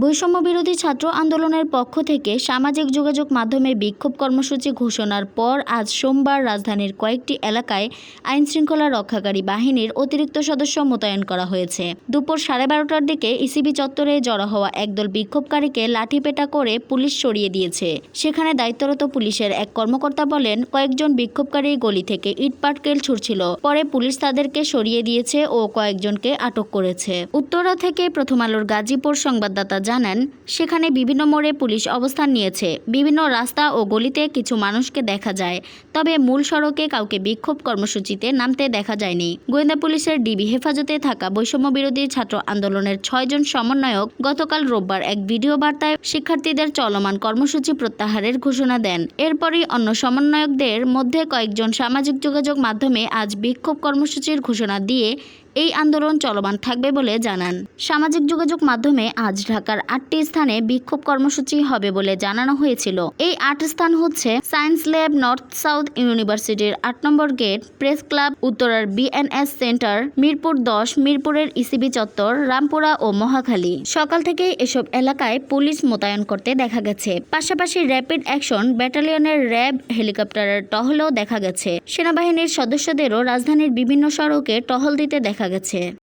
বৈষম্য বিরোধী ছাত্র আন্দোলনের পক্ষ থেকে সামাজিক যোগাযোগ মাধ্যমে বিক্ষোভ কর্মসূচি ঘোষণার পর আজ সোমবার রাজধানীর কয়েকটি এলাকায় আইনশৃঙ্খলা রক্ষাকারী বাহিনীর অতিরিক্ত সদস্য মোতায়েন করা হয়েছে। দুপুর 12:30টার দিকে ইসিবি চত্বরে জড়ো হওয়া একদল বিক্ষোভকারীকে লাঠিপেটা করে পুলিশ সরিয়ে দিয়েছে। সেখানে দায়িত্বরত পুলিশের এক কর্মকর্তা বলেন, কয়েকজন বিক্ষোভকারী গলি থেকে ইটপাটকেল ছুড়ছিল। পরে পুলিশ তাদেরকে সরিয়ে দিয়েছে ও কয়েকজনকে আটক করেছে। উত্তরা থেকে প্রথম আলোর গাজীপুর সংবাদদাতা জানান, সেখানে বিভিন্ন মোড়ে পুলিশ অবস্থান নিয়েছে। বিভিন্ন রাস্তা ও গলিতে কিছু মানুষকে দেখা যায়, তবে মূল সড়কে কাউকে বিক্ষোভ কর্মসূচিতে নামতে দেখা যায়নি। গোয়েন্দা পুলিশের ডিবি হেফাজতে থাকা বৈষম্য বিরোধী ছাত্র আন্দোলনের 6 জন সমন্বয়ক গতকাল রোববার এক ভিডিও বার্তায় শিক্ষার্থীদের চলমান কর্মসূচি প্রত্যাহারের ঘোষণা দেন। এরপরই অন্য সমন্বয়কদের মধ্যে কয়েকজন সামাজিক যোগাযোগ মাধ্যমে আজ বিক্ষোভ কর্মসূচির ঘোষণা দিয়ে এই আন্দোলন চলমান থাকবে বলে জানান। সামাজিক যোগাযোগ মাধ্যমে আজ ঢাকার 8টি স্থানে বিক্ষোভ কর্মসূচি হবে বলে জানানো হয়েছিল। এই 8 স্থান হচ্ছে সায়েন্স ল্যাব, নর্থ সাউথ ইউনিভার্সিটির 8 নম্বর গেট, প্রেস ক্লাব, উত্তরার বিএনএস সেন্টার, মিরপুর 10, মিরপুরের ইসিবি চত্বর, রামপুরা ও মহাখালী। সকাল থেকেই এসব এলাকায় পুলিশ মোতায়েন করতে দেখা গেছে। পাশাপাশি র্যাপিড অ্যাকশন ব্যাটালিয়নের র্যাব হেলিকপ্টারের টহলও দেখা গেছে। সেনাবাহিনীর সদস্যদেরও রাজধানীর বিভিন্ন সড়কে টহল দিতে দেখা গেছে।